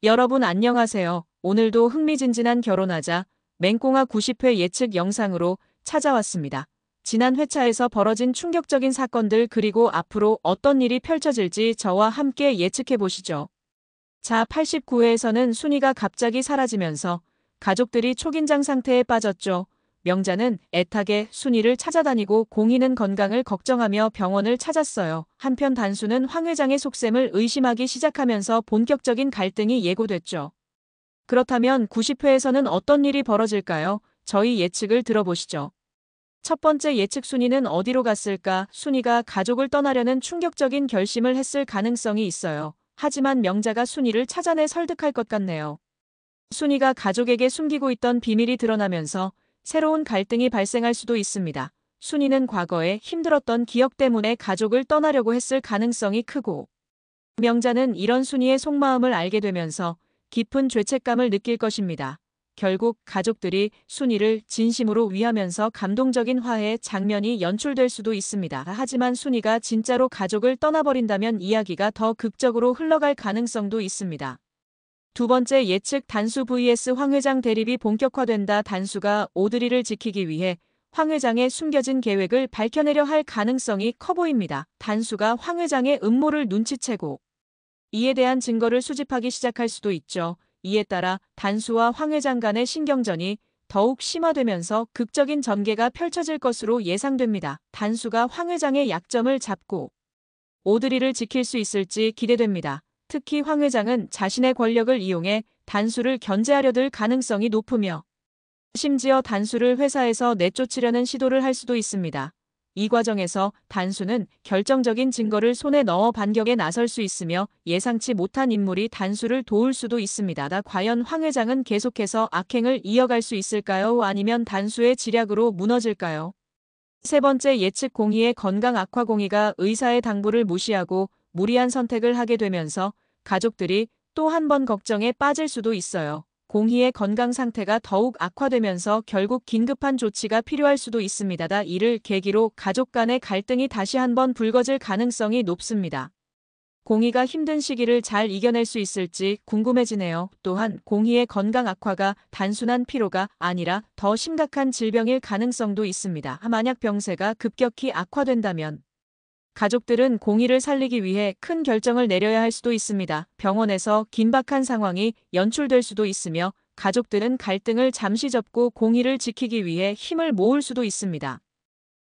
여러분 안녕하세요. 오늘도 흥미진진한 결혼하자 맹꽁아 90회 예측 영상으로 찾아왔습니다. 지난 회차에서 벌어진 충격적인 사건들 그리고 앞으로 어떤 일이 펼쳐질지 저와 함께 예측해 보시죠. 자, 89회에서는 순이가 갑자기 사라지면서 가족들이 초긴장 상태에 빠졌죠. 명자는 애타게 순이를 찾아다니고 공희는 건강을 걱정하며 병원을 찾았어요. 한편 단수는 황 회장의 속셈을 의심하기 시작하면서 본격적인 갈등이 예고됐죠. 그렇다면 90회에서는 어떤 일이 벌어질까요? 저희 예측을 들어보시죠. 첫 번째 예측 순이는 어디로 갔을까? 순이가 가족을 떠나려는 충격적인 결심을 했을 가능성이 있어요. 하지만 명자가 순이를 찾아내 설득할 것 같네요. 순이가 가족에게 숨기고 있던 비밀이 드러나면서 새로운 갈등이 발생할 수도 있습니다. 순이는 과거에 힘들었던 기억 때문에 가족을 떠나려고 했을 가능성이 크고, 명자는 이런 순이의 속마음을 알게 되면서 깊은 죄책감을 느낄 것입니다. 결국 가족들이 순이를 진심으로 위하면서 감동적인 화해 장면이 연출될 수도 있습니다. 하지만 순이가 진짜로 가족을 떠나버린다면 이야기가 더 극적으로 흘러갈 가능성도 있습니다. 두 번째 예측 단수 vs 황 회장 대립이 본격화된다. 단수가 오드리를 지키기 위해 황 회장의 숨겨진 계획을 밝혀내려 할 가능성이 커 보입니다. 단수가 황 회장의 음모를 눈치채고 이에 대한 증거를 수집하기 시작할 수도 있죠. 이에 따라 단수와 황 회장 간의 신경전이 더욱 심화되면서 극적인 전개가 펼쳐질 것으로 예상됩니다. 단수가 황 회장의 약점을 잡고 오드리를 지킬 수 있을지 기대됩니다. 특히 황 회장은 자신의 권력을 이용해 단수를 견제하려 들 가능성이 높으며 심지어 단수를 회사에서 내쫓으려는 시도를 할 수도 있습니다. 이 과정에서 단수는 결정적인 증거를 손에 넣어 반격에 나설 수 있으며 예상치 못한 인물이 단수를 도울 수도 있습니다. 과연 황 회장은 계속해서 악행을 이어갈 수 있을까요? 아니면 단수의 지략으로 무너질까요? 세 번째 예측 공희의 건강 악화. 공희가 의사의 당부를 무시하고 무리한 선택을 하게 되면서 가족들이 또 한 번 걱정에 빠질 수도 있어요. 공희의 건강 상태가 더욱 악화되면서 결국 긴급한 조치가 필요할 수도 있습니다. 이를 계기로 가족 간의 갈등이 다시 한번 불거질 가능성이 높습니다. 공희가 힘든 시기를 잘 이겨낼 수 있을지 궁금해지네요. 또한 공희의 건강 악화가 단순한 피로가 아니라 더 심각한 질병일 가능성도 있습니다. 만약 병세가 급격히 악화된다면 가족들은 공희를 살리기 위해 큰 결정을 내려야 할 수도 있습니다. 병원에서 긴박한 상황이 연출될 수도 있으며 가족들은 갈등을 잠시 접고 공희를 지키기 위해 힘을 모을 수도 있습니다.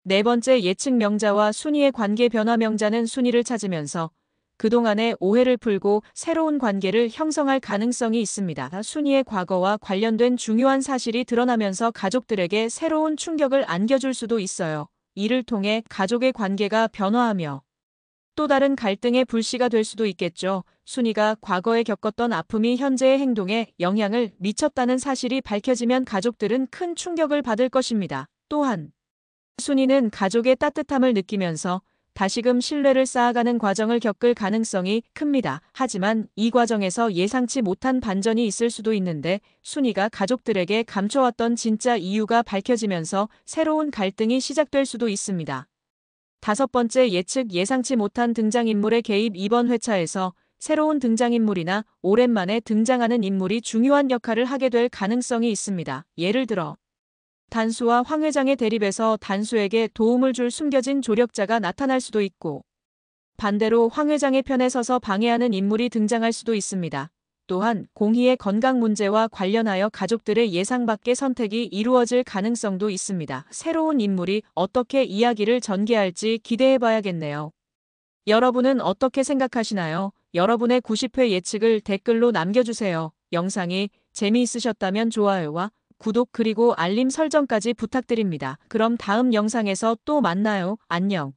네 번째 예측 명자와 순이의 관계 변화. 명자는 순이를 찾으면서 그동안의 오해를 풀고 새로운 관계를 형성할 가능성이 있습니다. 순이의 과거와 관련된 중요한 사실이 드러나면서 가족들에게 새로운 충격을 안겨줄 수도 있어요. 이를 통해 가족의 관계가 변화하며 또 다른 갈등의 불씨가 될 수도 있겠죠. 순이가 과거에 겪었던 아픔이 현재의 행동에 영향을 미쳤다는 사실이 밝혀지면 가족들은 큰 충격을 받을 것입니다. 또한 순이는 가족의 따뜻함을 느끼면서 다시금 신뢰를 쌓아가는 과정을 겪을 가능성이 큽니다. 하지만 이 과정에서 예상치 못한 반전이 있을 수도 있는데 순이가 가족들에게 감춰왔던 진짜 이유가 밝혀지면서 새로운 갈등이 시작될 수도 있습니다. 다섯 번째 예측 예상치 못한 등장인물의 개입. 이번 회차에서 새로운 등장인물이나 오랜만에 등장하는 인물이 중요한 역할을 하게 될 가능성이 있습니다. 예를 들어 단수와 황 회장의 대립에서 단수에게 도움을 줄 숨겨진 조력자가 나타날 수도 있고 반대로 황 회장의 편에 서서 방해하는 인물이 등장할 수도 있습니다. 또한 공희의 건강 문제와 관련하여 가족들의 예상 밖의 선택이 이루어질 가능성도 있습니다. 새로운 인물이 어떻게 이야기를 전개할지 기대해봐야겠네요. 여러분은 어떻게 생각하시나요? 여러분의 90회 예측을 댓글로 남겨주세요. 영상이 재미있으셨다면 좋아요와 구독 그리고 알림 설정까지 부탁드립니다. 그럼 다음 영상에서 또 만나요. 안녕.